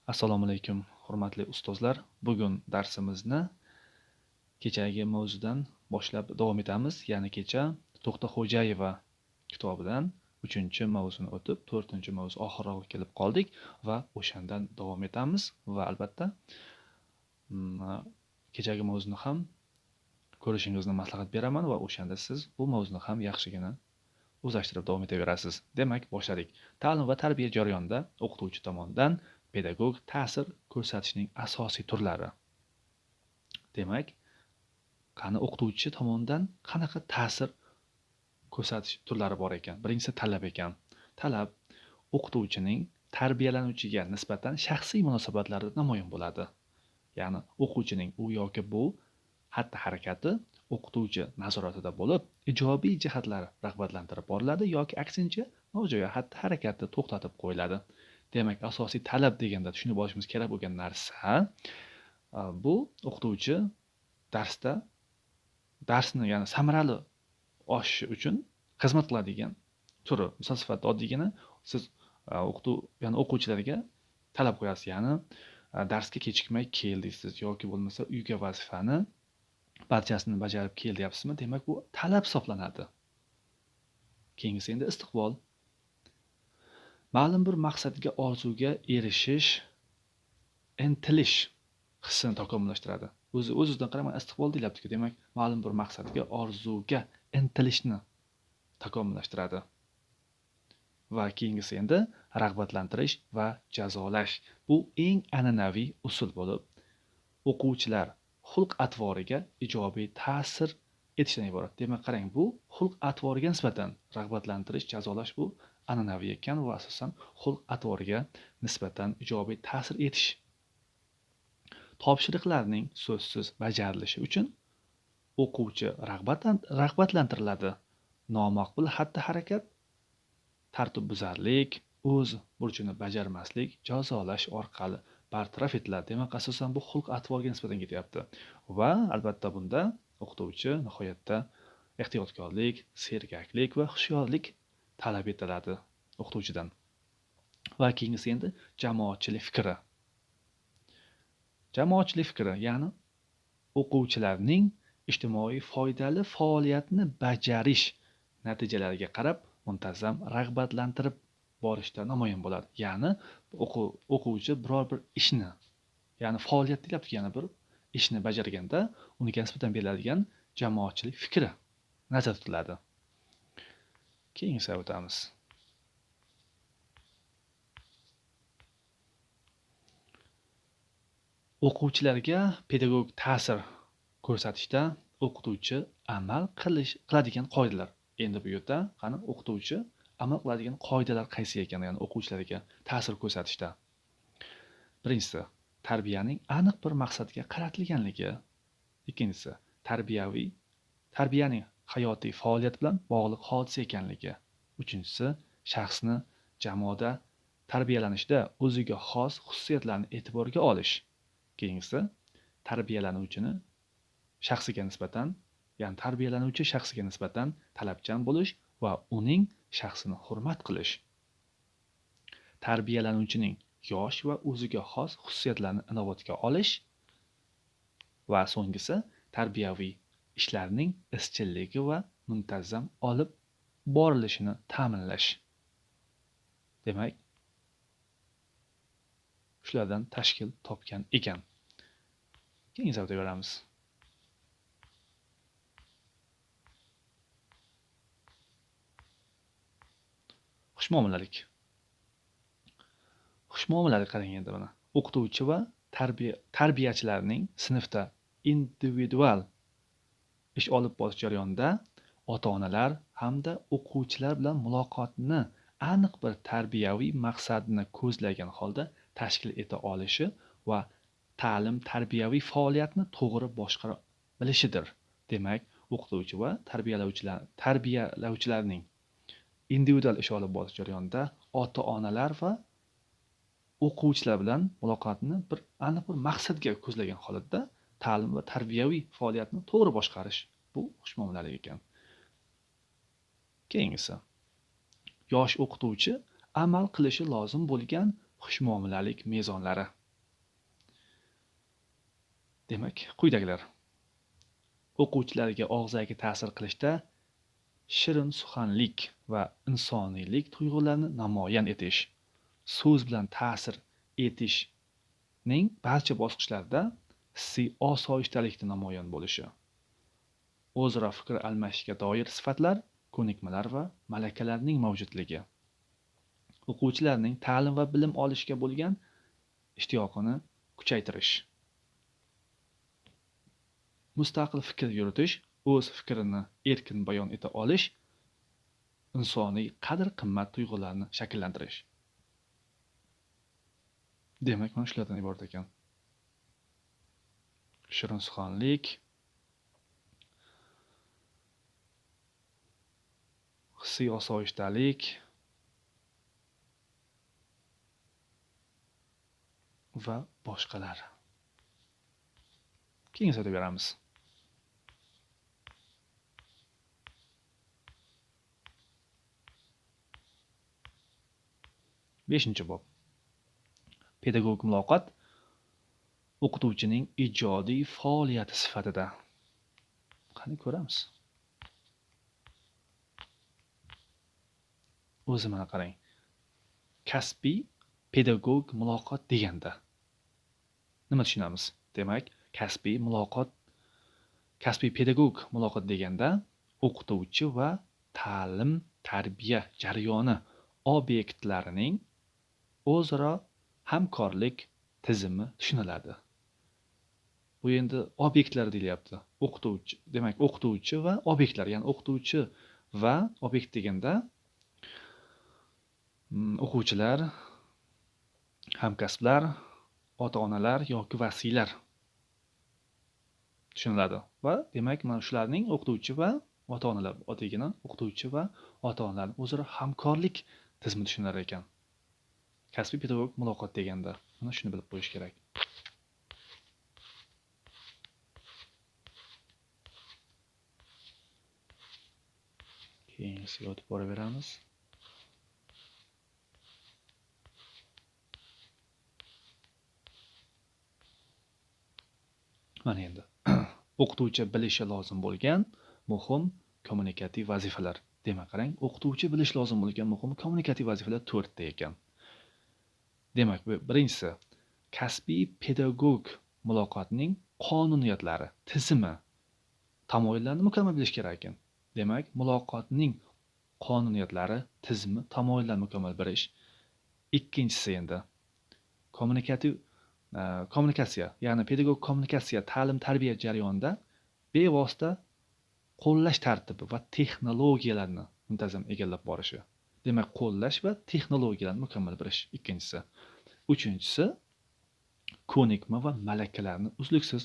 Assalomu alaykum, hurmatli ustozlar. Bugun darsimizni kechagi mavzudan boshlab davom etamiz. Ya'ni kecha To'xtaxo'jayeva kitobidan 3-mavzuni o'tib, 4-mavzu oxirroq kelib qoldik va o'shandan davom etamiz va albatta kechagi mavzuni ham ko'rishingizni maslahat beraman va o'shanda siz bu mavzuni ham yaxshigina o'zlashtirib davom etaverasiz. Demak, boshladik. Ta'lim va tarbiya jarayonida o'qituvchi tomonidan pedagog ta'sir ko'rsatishning asosiy turlari. Demak, qani o'qituvchi tomonidan qanaqa ta'sir ko'rsatish turlari bor ekan? Birinchisi talab ekan. Talab o'qituvchining tarbiyalanuvchiga nisbatan shaxsiy munosabatlarida namoyon bo'ladi. Ya'ni o'quvchining u yoki bu xatti-harakati o'qituvchi nazoratida bo'lib, ijobiy jihatlari rag'batlantirib boriladi yoki aksincha nojo'ya xatti-harakati to'xtatib qo'yiladi. Demak, asosiy talab deganda tushunib olishimiz kerak bo'lgan narsa bu o'qituvchi darsni ya'ni samarali oshishi uchun xizmat qiladigan turi. Misol sifatida oddiygina siz o'quvchilarga talab qo'yasiz, ya'ni darsga kechikmay kel deysiz yoki bo'lmasa uyga vazifani barchasini bajarib kel deyapsizmi? Demak, bu talab hisoblanadi. Keyingisi endi istiqbol. Ma'lum bir maqsadga, orzuga erishish, intilish hissini takomillashtiradi. O'zidan qaramay istiqbol deyapti-ku. Demak, ma'lum bir maqsadga, orzuga intilishni takomillashtiradi. Va keyingisi endi rag'batlantirish va jazolash. Bu eng an'anaviy usul bo'lib, o'quvchilar xulq-atvoriga ijobiy ta'sir etishdan iborat. Demak, qarang, bu xulq-atvoriga nisbatan rag'batlantirish, jazolash bu an'anaviy ekan va asosan xulq-atvoriga nisbatan ijobiy ta'sir etish. Topshiriqlarning so'zsiz bajarilishi uchun o'quvchi rag'batlantiriladi. Nomaqbul xatti-harakat, tartibbuzarlik, o'z burchini bajarmaslik jazolash orqali bartaraf etiladi. Demak, asosan bu xulq-atvorga nisbatan ketyapti. Va albatta bunda o'qituvchi nihoyatda ehtiyotkorlik, sergaklik va hushyorlik talab etiladi o'qituvchidan. Va keyingisi endi jamoatchilik fikri. Jamoatchilik fikri, ya'ni o'quvchilarning ijtimoiy foydali faoliyatni bajarish natijalariga qarab muntazam rag'batlantirib borishda namoyon bo'ladi. Ya'ni o'quvchi biror bir ishni, ya'ni faoliyat deyapti, yana bir ishni bajarganda unga nisbatan beriladigan jamoatchilik fikri nazarda tutiladi. Keyingisiga o'tamiz. O'quvchilarga pedagog ta'sir ko'rsatishda o'qituvchi amal qiladigan qoidalar. Endi bu yerda qani o'qituvchi amal qiladigan qoidalar qaysi ekan, ya'ni o'quvchilarga ta'sir ko'rsatishda? Birinchisi, tarbiyaning aniq bir maqsadga qaratilganligi. Ikkinchisi, tarbiyaning hayotiy faoliyat bilan bog'liq hodisa ekanligi. Uchinchisi, shaxsni jamoada tarbiyalanishda o'ziga xos xususiyatlarni e'tiborga olish. Keyingisi, tarbiyalanuvchi shaxsiga nisbatan talabchan bo'lish va uning shaxsini hurmat qilish. Tarbiyalanuvchining yosh va o'ziga xos xususiyatlarni inobatga olish va so'nggisi tarbiyaviy ishlarning izchilligi va muntazam olib borilishini ta'minlash. Demak, shulardan tashkil topgan ekan. Keyingi o'taveramiz. Xushmuomalalik. Xushmuomalalik qarang endi mana. O'qituvchi va tarbiyachilarning sinfda individual ish olib borish jarayonida ota-onalar hamda o'quvchilar bilan muloqotni aniq bir tarbiyaviy maqsadni ko'zlagan holda tashkil eta olishi va ta'lim-tarbiyaviy faoliyatni to'g'ri boshqara bilishidir. Demak, o'qituvchi va tarbiyalovchilarning individual ish olib borish jarayonida ota-onalar va o'quvchilar bilan muloqotni aniq bir maqsadga ko'zlagan holatda ta'lim va tarbiyaviy faoliyatni to'g'ri boshqarish bu xushmuomalalik ekan. Keyingisi, yosh o'qituvchi amal qilishi lozim bo'lgan xushmuomalalik mezonlari. Demak, quyidagilar o'quvchilarga og'zaki ta'sir qilishda shirin suxanlik va insoniylik tuyg'ularini namoyon etish, so'z bilan ta'sir etishning barcha bosqichlarida hissiy osoyishtalikda namoyon bo'lishi, o'zaro fikr almashishga doir sifatlar, ko'nikmalar va malakalarning mavjudligi, o'quvchilarning ta'lim va bilim olishga bo'lgan ishtiyoqini kuchaytirish, mustaqil fikr yuritish, o'z fikrini erkin bayon eta olish, insoniy qadr-qimmat tuyg'ularini shakllantirish. Demak, mana shulardan iborat ekan. Shirin suxanlik, hissiy osoyishtalik va boshqalar. Keyin esa beramiz. Beshinchi bob. Pedagogik muloqot o'qituvchining ijodiy faoliyati sifatida. Qani ko'ramiz. O'zi mana qarang. Kasbiy pedagog muloqot deganda nima tushunamiz? Demak, kasbiy pedagog muloqot deganda o'qituvchi va ta'lim, tarbiya jarayoni obyektlarining o'zaro hamkorlik tizimi tushuniladi. Bu endi obyektlar deyilyapti. O'qituvchi, demak o'qituvchi va obyektlar, ya'ni o'qituvchi va obyekt deganda o'quvchilar, hamkasblar, ota-onalar yoki vasiylar tushuniladi. Va demak mana shularning o'qituvchi va ota-onalar, otigina o'qituvchi va ota-onalar o'zaro hamkorlik tizimi tushunar ekan. Kasbiy pedagog muloqot deganda mana shuni bilib qo'yish kerak. Keyingiga o'tib boraveramiz. Mana endi o'qituvchi bilishi lozim bo'lgan muhim kommunikativ vazifalar. Demak, qarang, o'qituvchi bilishi lozim bo'lgan muhim kommunikativ vazifalar 4 ta ekan. Demak, birinchisi kasbiy pedagog muloqotning qonuniyatlari, tizimi, tamoyillarini mukammal bilish kerak ekan. Demak, muloqotning qonuniyatlari, tizimi, tamoyillarini mukammal bilish. Ikkinchisi endi kommunikatsiya, ya'ni pedagog kommunikatsiya ta'lim-tarbiya jarayonida bevosita qo'llash tartibi va texnologiyalarni muntazam egallab borishi. Demak, qo'llash va texnologiyalarni mukammal bilish ikkinchisi. Uchinchisi ko'nikma va malakalarni uzluksiz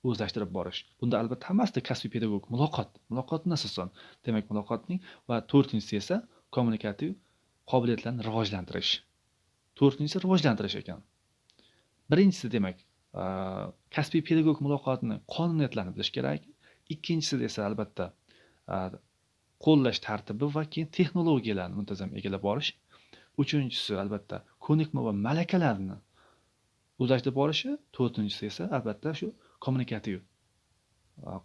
o'zlashtirib borish. Bunda albatta hammasida kasbiy pedagog muloqotni asosan. Demak, muloqotning va to'rtinchisi esa kommunikativ qobiliyatlarni rivojlantirish. To'rtinchisi rivojlantirish ekan. Birinchisi demak, kasbiy pedagog muloqotni qonuniyatlarini bilish kerak. Ikkinchisi esa albatta qo'llash tartibi va keyin texnologiyalarni muntazam egallab borish. Uchinchisi albatta ko'nikma va malakalarni o'zlashtirib borishi. To'rtinchisi esa albatta shu kommunikativ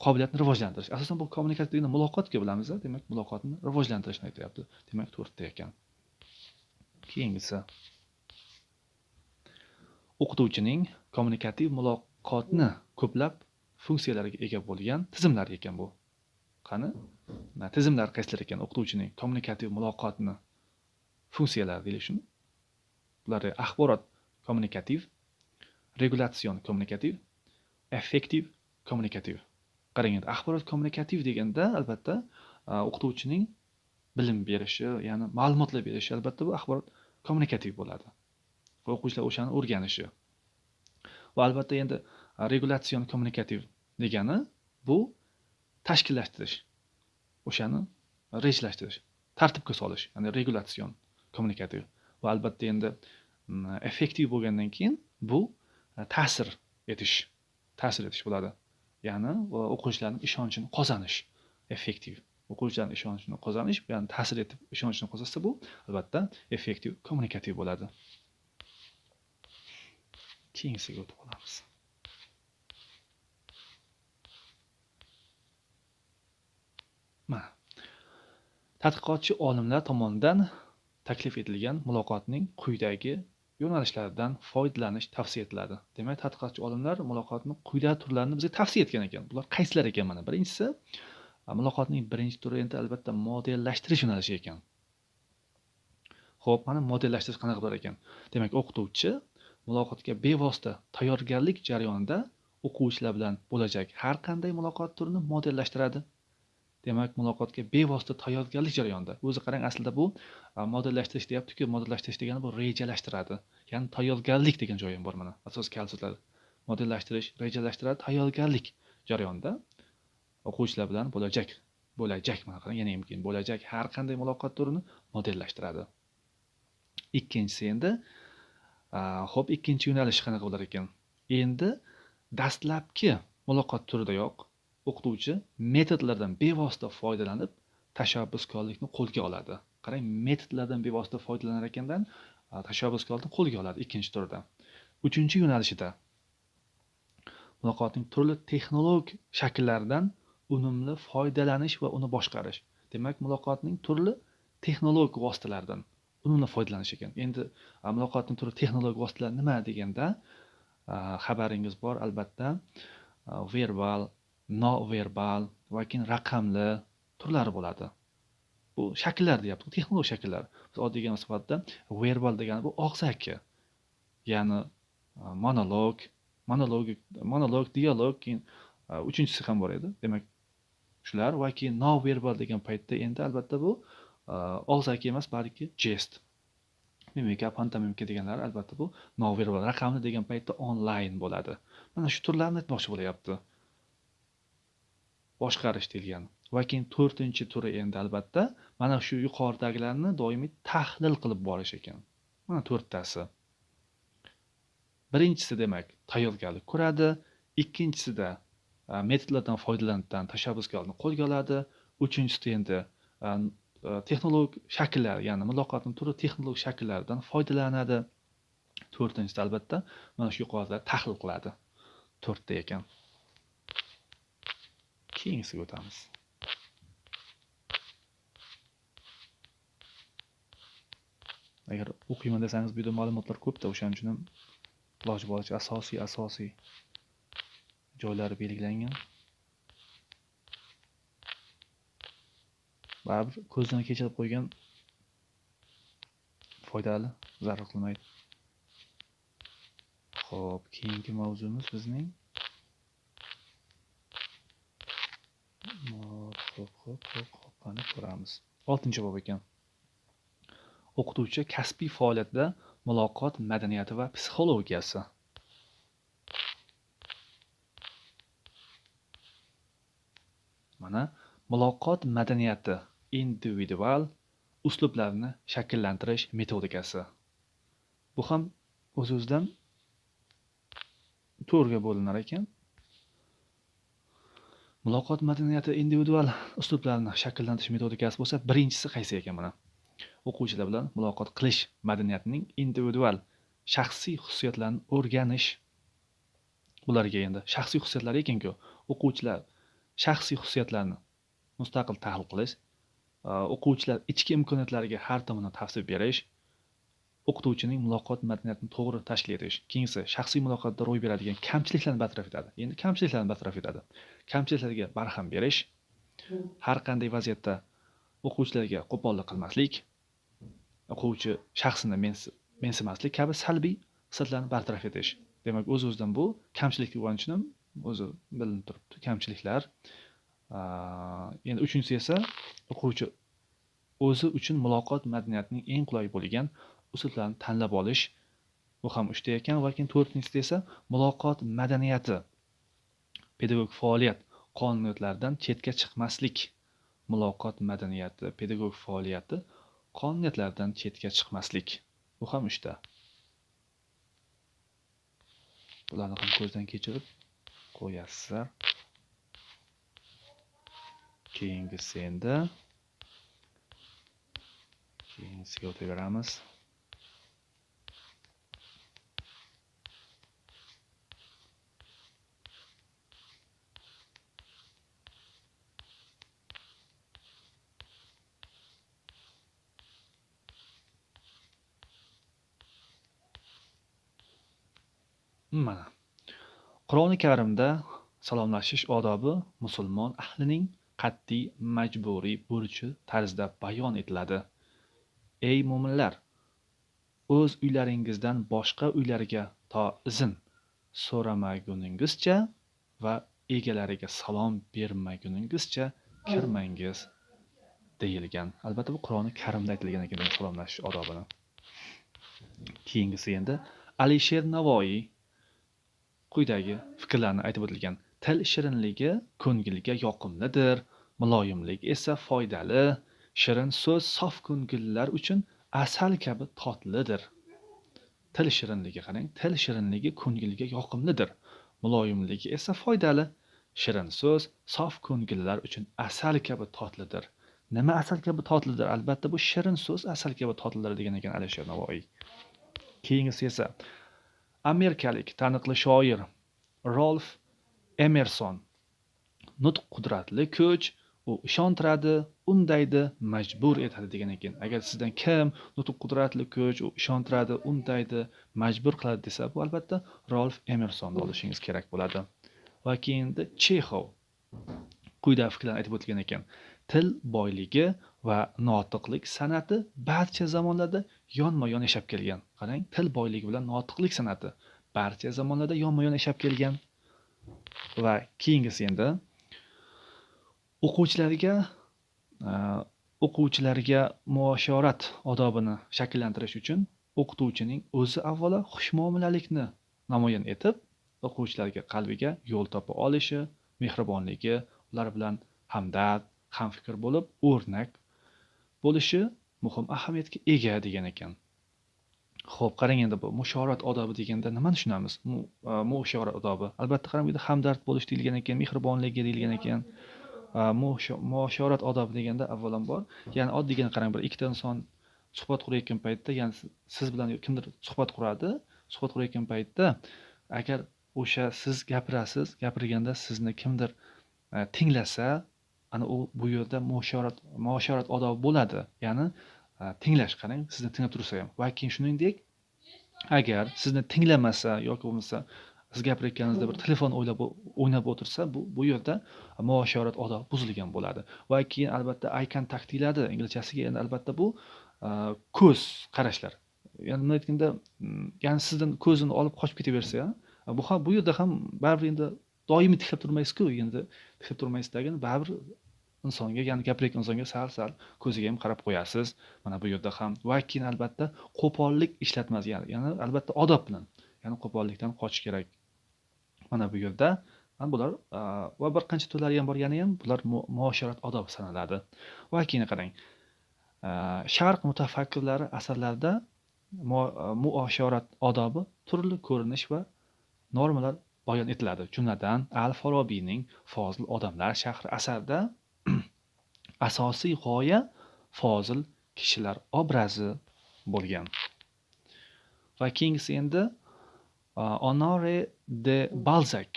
qobiliyatni rivojlantirish. Asosan bu kommunikativ deganda muloqotga bilamiz, demak muloqotni rivojlantirishni aytyapti. Demak 4 ta ekan. Keyingisi o'qituvchining kommunikativ muloqotni ko'plab funksiyalarga ega bo'lgan tizimlar ekan bu. Qani? Tizimlar qaysilar ekan o'qituvchining kommunikativ muloqotni funksiyalari deyilishun? Bular axborot kommunikativ, regulatsion kommunikativ, effektiv kommunikativ. Qarang, endi axborot kommunikativ deganda albatta o'qituvchining bilim berishi, ya'ni ma'lumotlar berishi albatta bu axborot kommunikativ bo'ladi. Va o'quvchilar o'shani o'rganishi. Va albatta endi regulatsion kommunikativ degani bu tashkillashtirish, o'shani rejalashtirish, tartibga solish, ya'ni regulatsion kommunikativ. Va albatta endi effektiv bo'lgandan keyin bu ta'sir etish bo'ladi. Ya'ni o'quvchilarning ishonchini qozonish, effektiv. O'quvchilarning ishonchini qozonish, ya'ni ta'sir etib ishonchini qozonsa bu albatta effektiv kommunikativ bo'ladi. Keyingisiga o'tib olamiz. Tadqiqotchi olimlar tomonidan taklif etilgan muloqotning quyidagi yo'nalishlaridan foydalanish tavsiya etiladi. Demak, tadqiqotchi olimlar muloqotning quyidagi turlarini bizga tavsiya etgan ekan. Bular qaysilar ekan mana? Birinchisi, muloqotning birinchi turi endi albatta modellashtirish yo'nalishi ekan. Xo'p, mana modellashtirish qanaqa bo'lar ekan? Demak, o'qituvchi muloqotga bevosita tayyorgarlik jarayonida o'quvchilar bilan bo'lajak har qanday muloqot turini modellashtiradi. Demak, muloqotga bevosita tayyorgarlik jarayonida. O'zi qarang, aslida bu modellashtirish deyapti-ku, modellashtirish degani bu rejalashtiradi. Ya'ni tayyorgarlik degan joyi ham bor mana. Asosiy kalso'zlar. Modellashtirish, rejalashtiradi, tayyorgarlik jarayonida o'quvchilar bilan bo'lajak mana qarang, yana ham keyin bo'lajak har qanday muloqot turini modellashtiradi. Ikkinchisi endi xo'p, ikkinchi yo'nalish qanaqa bo'lar ekan? Endi dastlabki muloqot turidayoq o'qituvchi metodlardan bevosita foydalanib tashabbuskorlikni qo'lga oladi. Qarang, metodlardan bevosita foydalanar ekandan tashabbuskorlikni qo'lga oladi ikkinchi turda. Uchinchi yo'nalishida muloqotning turli texnologik shakllaridan unumli foydalanish va uni boshqarish. Demak, muloqotning turli texnologik vositalaridan unumli foydalanish ekan. Endi muloqotning turli texnologik vositalari nima deganda xabaringiz bor, albatta, verbal, no-verbal va keyin raqamli turlari bo'ladi. Bu shakllar deyapti, texnologik shakllar. Biz oddiy sifatida verbal degani bu og'zaki. Ya'ni monolog, dialog, keyin uchinchisi ham bor edi. Demak, shular va keyin no-verbal degan paytda endi albatta bu og'zaki emas, balki jest. Mimika, pantomimika deganlar albatta bu no-verbal. Raqamli degan paytda onlayn bo'ladi. Mana shu turlarni aytmoqchi bo'layapti. Boshqarish deyilgan. Va keyin to'rtinchi turi endi albatta mana shu yuqoridagilarni doimiy tahlil qilib borish ekan. Mana to'rttasi. Birinchisi demak tayyorgarlik ko'radi, ikkinchisida metodlardan foydalanishdan tashabbuskorlikni qo'lga oladi, uchinchisida endi texnologik shakllar, ya'ni muloqotning turli texnologik shakllaridan foydalanadi. To'rtinchisida albatta mana shu yuqoridagilarni tahlil qiladi. To'rtta ekan. Keyingisiga o'tamiz. Agar o'qiyman desangiz, bu yerda ma'lumotlar ko'pda, o'shaning uchun ham iloji boricha asosiy joylari belgilangan. Baribir ko'zdan kechirib qo'ygan foydali, zarar qilmaydi. Xo'p, keyingi mavzumiz bizning qani ko'ramiz. 6-bob ekan. O'qituvchi kasbiy faoliyatida muloqot madaniyati va psixologiyasi. Mana muloqot madaniyati, individual uslublarni shakllantirish metodikasi. Bu ham o'z-o'zidan to'rga bo'linar ekan. Muloqot madaniyati, individual uslublarni shakllantirish metodikasi bo'lsa, birinchisi qaysi ekan mana? O'quvchilar bilan muloqot qilish madaniyatining individual shaxsiy xususiyatlarini o'rganish. Bularga endi shaxsiy xususiyatlari ekan-ku, o'quvchilar shaxsiy xususiyatlarini mustaqil tahlil qilish, o'quvchilar ichki imkoniyatlariga har tomonlama tavsiya berish, o'qituvchining muloqot madaniyatini to'g'ri tashkil etish. Keyingisi shaxsiy muloqotda ro'y beradigan kamchiliklarni bartaraf etadi. Endi kamchiliklarni bartaraf etadi. Kamchiliklarga barham berish, har qanday vaziyatda o'quvchilarga qo'pollik qilmaslik, o'quvchi shaxsini mensimaslik kabi salbiy hislatlarni bartaraf etish. Demak, o'z-o'zidan bu kamchilik bo'lgani uchun ham o'zi bilinib turibdi, kamchiliklar. Endi uchinchisi esa o'quvchi o'zi uchun muloqot madaniyatining eng qulay bo'lgan usullarni tanlab olish. Bu ham 3ta ekan. Va keyin 4-inchisi esa muloqot madaniyati, pedagogik faoliyat qonuniyatlaridan chetga chiqmaslik. Muloqot madaniyati, pedagogik faoliyati qonuniyatlaridan chetga chiqmaslik. Bu ham 3ta. Bularni ham ko'zdan kechirib qo'yasizlar. Keyingisi endi keyingisiga o'taveramiz. Mana Qur'oni Karimda salomlashish odobi musulmon ahlining qat'iy majburiy burchi tarzda bayon etiladi. Ey mo'minlar, o'z uylaringizdan boshqa uylarga to izn so'ramaguningizcha va egalariga salom bermaguningizcha kirmangiz deyilgan. Albatta bu Qur'oni Karimda aytilgan ekan salomlashish odobini. Keyingisi endi Alisher Navoiy quyidagi fikrlarni aytib o'tilgan. Til shirinligi ko'ngilga yoqimlidir, muloyimlik esa foydali. Shirin so'z sof ko'ngillar uchun asal kabi totlidir. Til shirinligi qarang, til shirinligi ko'ngilga yoqimlidir, muloyimligi esa foydali. Shirin so'z sof ko'ngillar uchun asal kabi totlidir. Nima asal kabi totlidir? Albatta bu shirin so'z asal kabi totlidir degan ekan Alisher Navoiy. Keyingisi esa amerikalik taniqli shoir Rolf Emerson. Nutq qudratli kuch u ishontiradi, undaydi, majbur etadi degan ekan. Agar sizdan kim nutq qudratli kuch u ishontiradi, undaydi, majbur qiladi desa, bu albatta Rolf Emersonni olishingiz kerak bo'ladi. Va keyinda Chexov quyida fikrlarni aytib o'tgan ekan. Til boyligi va notiqlik san'ati barcha zamonlarda yonma-yon yashab kelgan. Qarang, til boyligi bilan notiqlik san'ati barcha zamonlarda yonma-yon yashab kelgan. Va keyingisi endi o'quvchilarga muosharat odobini shakllantirish uchun o'qituvchining o'zi avvalo xushmuomalalikni namoyon etib, o'quvchilarga qalbiga yo'l topa olishi, mehribonligi, ular bilan hamdard, hamfikr bo'lib, o'rnak bo'lishi muhim ahamiyatga ega degan ekan. Xo'p, qarang endi bu mushorat odobi deganda nimani tushunamiz? Mushorat odobi. Albatta qarang, bu yerda hamdard bo'lish deyilgan ekan, mehribonligi deyilgan ekan. Mushorat odobi deganda avvalambor, ya'ni oddiygina qarang, bir ikkita inson suhbat qurayotgan paytda, ya'ni siz bilan kimdir suhbat quradi, suhbat qurayotgan paytda agar o'sha siz gapirasiz, gapirganda sizni kimdir tinglasa, ana bu yerda mushorat odobi bo'ladi. Ya'ni tinglash, qarang, sizni tinglab tursa ham. Va keyin shuningdek, agar sizni tinglamasa yoki bo'lmasa siz gapirayotganingizda bir telefon o'ynab o'tirsa, bu yerda muosharat odobi buzilgan bo'ladi. Va keyin albatta eye contact deyiladi inglizchasiga. Endi albatta bu ko'z qarashlar. Ya'ni nima aytganda, ya'ni sizdan ko'zini olib qochib ketaversa, bu yerda ham baribir endi doimiy tiklab turmaysiz-ku, endi tiklab turmaysizdan baribir insonga, ya'ni gapirayotgan insonga sal ko'ziga ham qarab qo'yasiz. Mana bu yerda ham va keyin albatta qo'pollik ishlatmas, ya'ni albatta odob bilan, ya'ni qo'pollikdan qochish kerak. Mana bu yerda bular va bir qancha turlari ham bor, ya'ni ham bular muosharat odobi sanaladi. Va keyin qarang, sharq mutafakkirlari asarlarida muosharat odobi turli ko'rinish va normalar bayon etiladi. Jumladan Al-Farobiyning Fozil odamlar shahri asarida asosiy g'oya fozil kishilar obrazi bo'lgan. Va keyingisi endi Honore de Balzac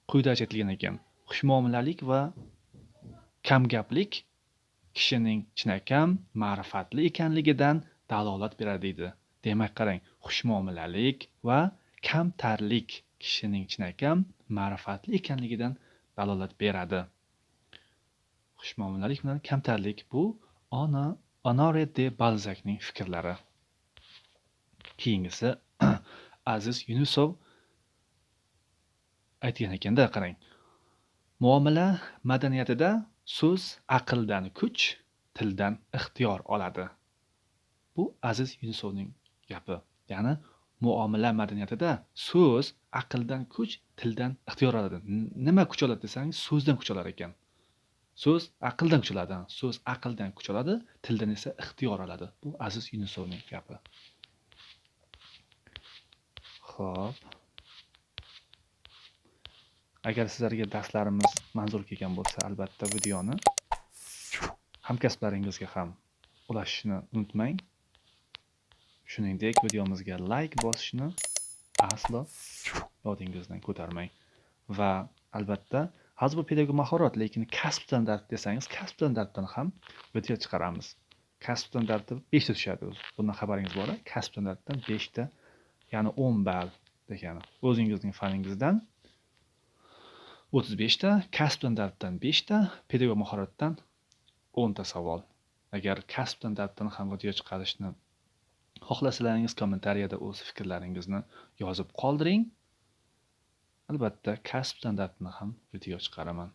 quyida aytilgan ekan. Xushmuomalalik va kamgaplik kishining chinakam ma'rifatli ekanligidan dalolat beradi deydi. Demak, qarang, xushmuomalalik va kamtarlik kishining chinakam ma'rifatli ekanligidan dalolat beradi. Xushmuomalalik bilan kamtarlik bu Honore de Balzacning fikrlari. Keyingisi Aziz Yunusov aytgan ekanda, qarang. Muomala madaniyatida so'z aqldan kuch, tildan ixtiyor oladi. Bu Aziz Yunusovning gapi. Ya'ni muomala madaniyatida so'z aqldan kuch, tildan ixtiyor oladi. Nima kuch oladi desangiz, so'zdan kuch olar ekan. So'z aqldan kuch oladi, so'z aqldan kuch oladi, tildan esa ixtiyor oladi. Bu Aziz Yunusovning gapi. Xo'p. Agar sizlarga darslarimiz manzur kelgan bo'lsa, albatta videoni hamkasblaringizga ham ulashishni unutmang. Shuningdek, videomizga like bosishni aslo yodingizdan ko'tarmang. Va albatta, hozir bu pedagog mahorat, lekin kasb standart desangiz, kasb standartdan ham video chiqaramiz. Kasb standarti 5 ta tushadi. Bundan xabaringiz bor-a? Kasb standartdan 5 ta, ya'ni 10 ball degani. O'zingizning faningizdan 35 ta, kasb standartidan 5 ta, pedagog mahoratdan 10 ta savol. Agar kasb standartidan ham video chiqarishni xohlasalaringiz, kommentariyada o'z fikrlaringizni yozib qoldiring. Albatta, kasb standartini ham video chiqaraman.